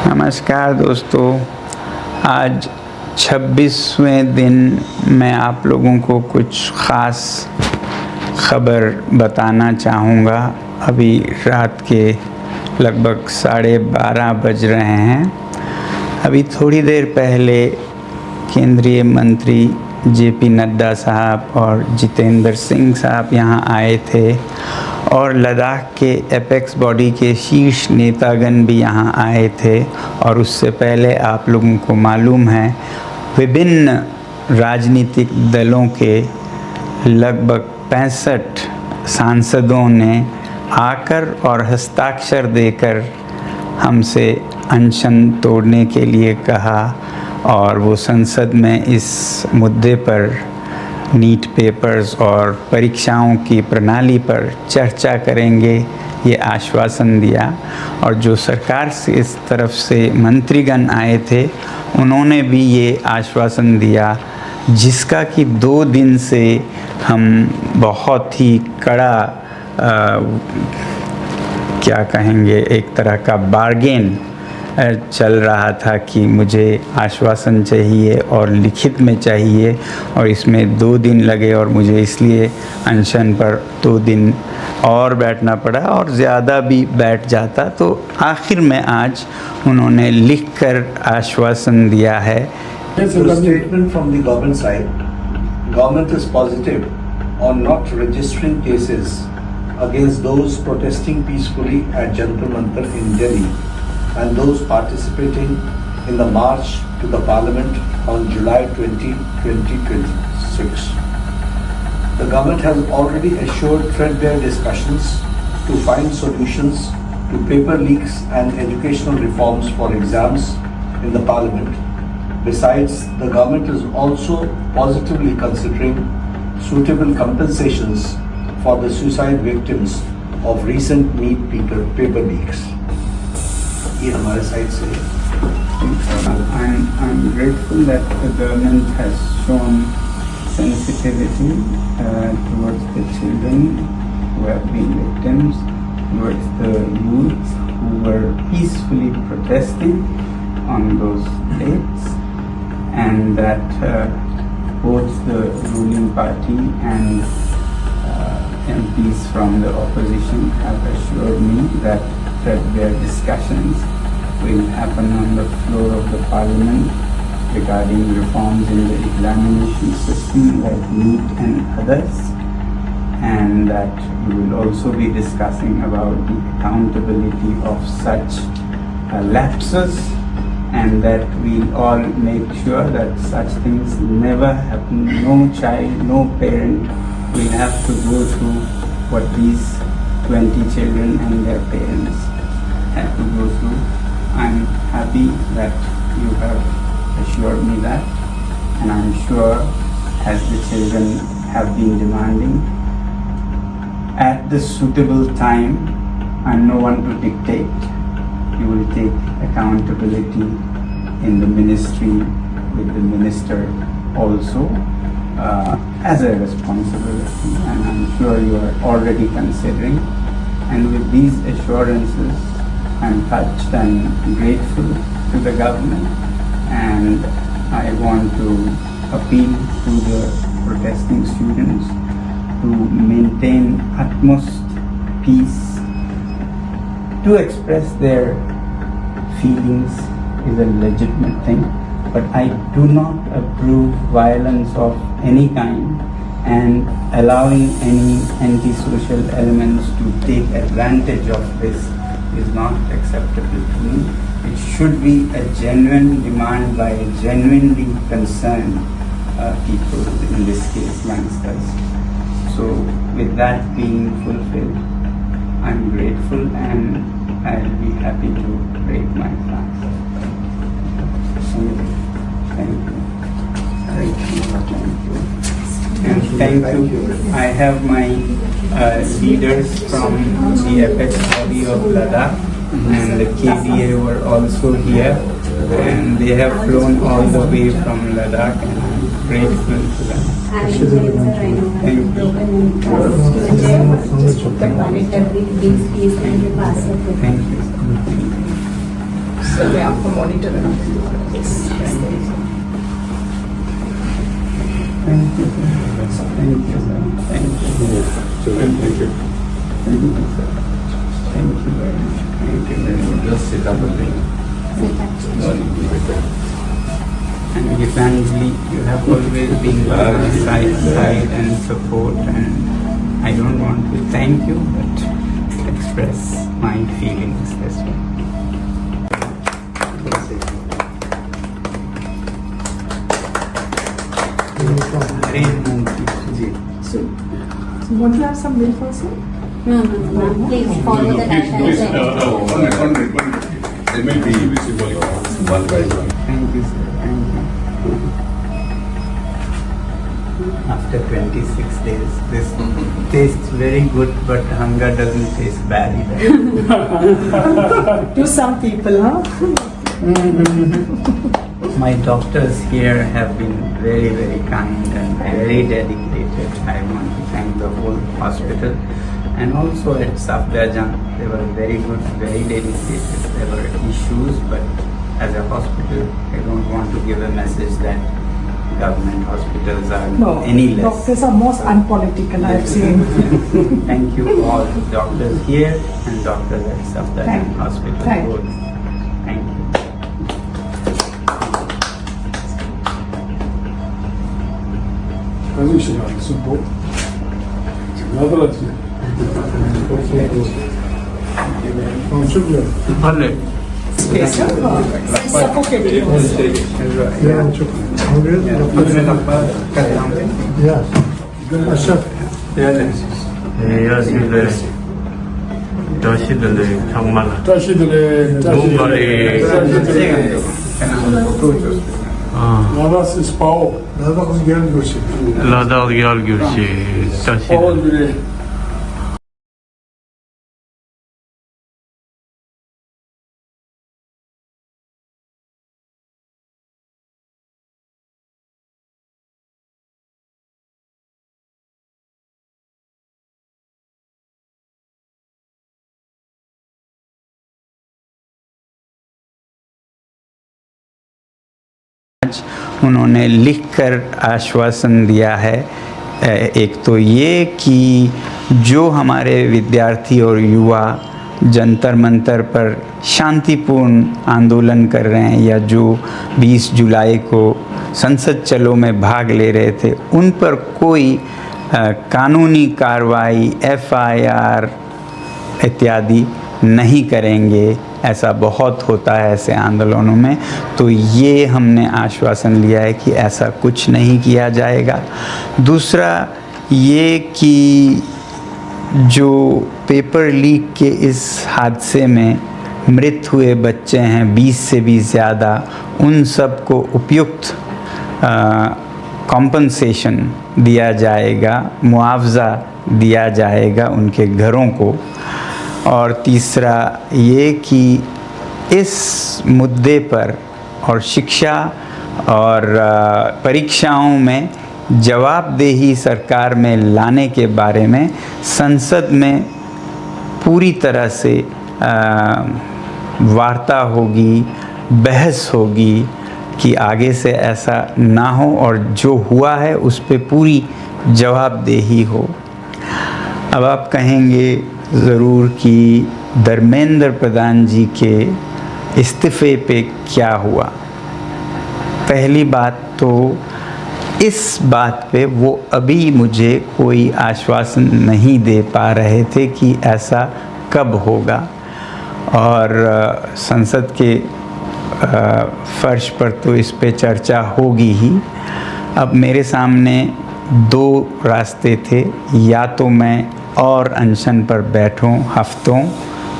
नमस्कार दोस्तों, आज 26वें दिन मैं आप लोगों को कुछ ख़ास खबर बताना चाहूँगा। अभी रात के लगभग 12:30 बज रहे हैं। अभी थोड़ी देर पहले केंद्रीय मंत्री जेपी नड्डा साहब और जितेंद्र सिंह साहब यहाँ आए थे और लद्दाख के एपेक्स बॉडी के शीर्ष नेतागण भी यहाँ आए थे। और उससे पहले आप लोगों को मालूम है विभिन्न राजनीतिक दलों के लगभग 65 सांसदों ने आकर और हस्ताक्षर देकर हमसे अनशन तोड़ने के लिए कहा और वो संसद में इस मुद्दे पर नीट पेपर्स और परीक्षाओं की प्रणाली पर चर्चा करेंगे, ये आश्वासन दिया। और जो सरकार से इस तरफ से मंत्रीगण आए थे उन्होंने भी ये आश्वासन दिया, जिसका कि 2 दिन से हम बहुत ही कड़ा क्या कहेंगे, एक तरह का बार्गेन चल रहा था कि मुझे आश्वासन चाहिए और लिखित में चाहिए, और इसमें 2 दिन लगे और मुझे इसलिए अनशन पर 2 दिन और बैठना पड़ा, और ज़्यादा भी बैठ जाता तो आखिर में आज उन्होंने लिखकर आश्वासन दिया है। Statement from the government side, government is positive on not registering cases against those protesting peacefully at Jantar Mantar in Delhi and those participating in the march to the parliament on July 20, 2026. The government has already assured threadbare discussions to find solutions to paper leaks and educational reforms for exams in the parliament. Besides, the government is also positively considering suitable compensations for the suicide victims of recent NEET paper leaks. ये हमारे side से I'm grateful that the government has shown sensitivity towards the children who have been victims, towards the youth who were peacefully protesting on those dates, and that both the ruling party and MPs from the opposition have assured me that threadbare discussions will happen on the floor of the parliament regarding reforms in the examination system like NEET and others, and that we will also be discussing about the accountability of such lapses, and that we'll all make sure that such things never happen. No child, no parent will have to go through what these 20 children and their parents had to go through. I'm happy that you have assured me that, and I'm sure, as the children have been demanding, at the suitable time, I'm no one to dictate, you will take accountability in the ministry with the minister also as a responsibility, and I'm sure you are already considering. And with these assurances, I'm touched and grateful to the government, and I want to appeal to the protesting students to maintain utmost peace. To express their feelings is a legitimate thing, but I do not approve violence of any kind, and allowing any antisocial elements to take advantage of this is not acceptable to me. It should be a genuine demand by genuinely concerned people, in this case youngsters. So with that being fulfilled, I'm grateful and I'll be happy to break my fast. Thank you. And thank you. I have my leaders from the apex body of Ladakh and the KBA were also here, and they have flown all the way from Ladakh, and I'm grateful to them. Thank you. Thank you. So मैं आपको monitor करूँगी। Thank you, sir. Thank you, sir. Thank you. Thank you. Thank you, sir. Thank you very much. Thank you very much. Just sit up and think. And Gitanjali, you have always been by my side and support, and I don't want to thank you, but express my feelings as well. Hare Monkey. So want to have some milk also? No, please follow the diagram. One minute. They may be visible one by one. Thank you, sir. Thank you. After 26 days, this tastes very good, but hunger doesn't taste bad either. To some people, huh? My doctors here have been very, very kind and very dedicated. I want to thank the whole hospital, and also at Safdarjung, they were very good, very dedicated. There were issues, but as a hospital, I don't want to give a message that government hospitals are No, any less. doctors are most unpolitical, I've seen. Thank you all doctors here and doctors at Safdarjung Thank you. Hospital. Thank you. Both. Thank you. Различные субботы. Наоборот. Он что делает? Alright. Space, huh? Suffocating. Я что? Он говорит, я. А сейчас? Тащидали. На вас спал. Надо он гердюси. Ladal Yargursi, Спал, блядь. उन्होंने लिखकर आश्वासन दिया है। एक तो ये कि जो हमारे विद्यार्थी और युवा जंतर मंतर पर शांतिपूर्ण आंदोलन कर रहे हैं या जो 20 जुलाई को संसद चलो में भाग ले रहे थे, उन पर कोई कानूनी कार्रवाई, FIR इत्यादि नहीं करेंगे। ऐसा बहुत होता है ऐसे आंदोलनों में, तो ये हमने आश्वासन लिया है कि ऐसा कुछ नहीं किया जाएगा। दूसरा ये कि जो पेपर लीक के इस हादसे में मृत हुए बच्चे हैं 20 से भी ज़्यादा, उन सब को उपयुक्त कॉम्पनसेशन दिया जाएगा, मुआवज़ा दिया जाएगा उनके घरों को। और तीसरा ये कि इस मुद्दे पर और शिक्षा और परीक्षाओं में जवाबदेही सरकार में लाने के बारे में संसद में पूरी तरह से वार्ता होगी, बहस होगी कि आगे से ऐसा ना हो और जो हुआ है उस पे पूरी जवाबदेही हो। अब आप कहेंगे ज़रूर कि धर्मेंद्र प्रधान जी के इस्तीफ़े पे क्या हुआ। पहली बात तो इस बात पे वो अभी मुझे कोई आश्वासन नहीं दे पा रहे थे कि ऐसा कब होगा, और संसद के फर्श पर तो इस पे चर्चा होगी ही। अब मेरे सामने दो रास्ते थे, या तो मैं और अनशन पर बैठूं हफ्तों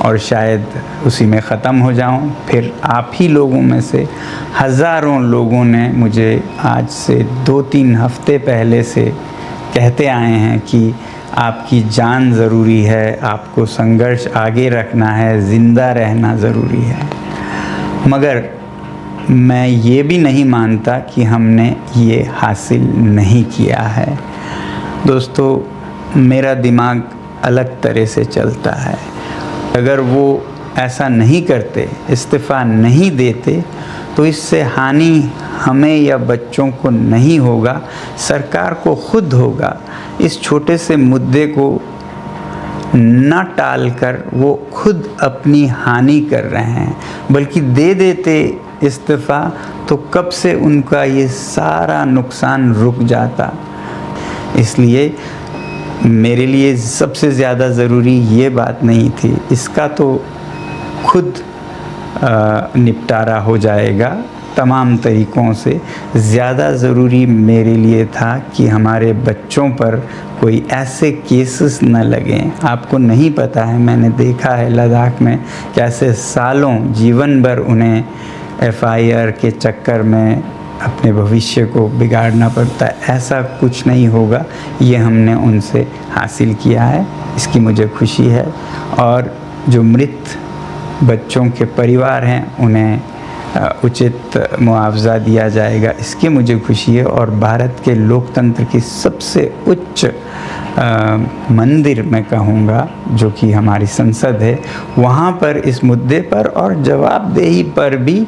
और शायद उसी में ख़त्म हो जाऊं, फिर आप ही लोगों में से हज़ारों लोगों ने मुझे आज से 2-3 हफ्ते पहले से कहते आए हैं कि आपकी जान ज़रूरी है, आपको संघर्ष आगे रखना है, ज़िंदा रहना ज़रूरी है। मगर मैं ये भी नहीं मानता कि हमने ये हासिल नहीं किया है। दोस्तों, मेरा दिमाग अलग तरह से चलता है। अगर वो ऐसा नहीं करते, इस्तीफ़ा नहीं देते, तो इससे हानि हमें या बच्चों को नहीं होगा, सरकार को खुद होगा। इस छोटे से मुद्दे को न टालकर वो खुद अपनी हानि कर रहे हैं, बल्कि दे देते इस्तीफ़ा तो कब से उनका ये सारा नुकसान रुक जाता। इसलिए मेरे लिए सबसे ज़्यादा ज़रूरी ये बात नहीं थी, इसका तो खुद निपटारा हो जाएगा तमाम तरीक़ों से। ज़्यादा ज़रूरी मेरे लिए था कि हमारे बच्चों पर कोई ऐसे केसेस न लगें। आपको नहीं पता है, मैंने देखा है लद्दाख में कैसे सालों जीवन भर उन्हें FIR के चक्कर में अपने भविष्य को बिगाड़ना पड़ता है। ऐसा कुछ नहीं होगा, ये हमने उनसे हासिल किया है, इसकी मुझे खुशी है। और जो मृत बच्चों के परिवार हैं उन्हें उचित मुआवजा दिया जाएगा, इसकी मुझे खुशी है। और भारत के लोकतंत्र की सबसे उच्च मंदिर मैं कहूँगा, जो कि हमारी संसद है, वहाँ पर इस मुद्दे पर और जवाबदेही पर भी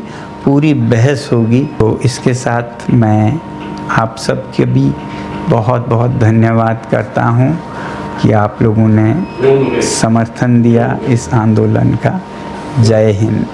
पूरी बहस होगी। तो इसके साथ मैं आप सबके भी बहुत बहुत धन्यवाद करता हूँ कि आप लोगों ने समर्थन दिया इस आंदोलन का। जय हिंद।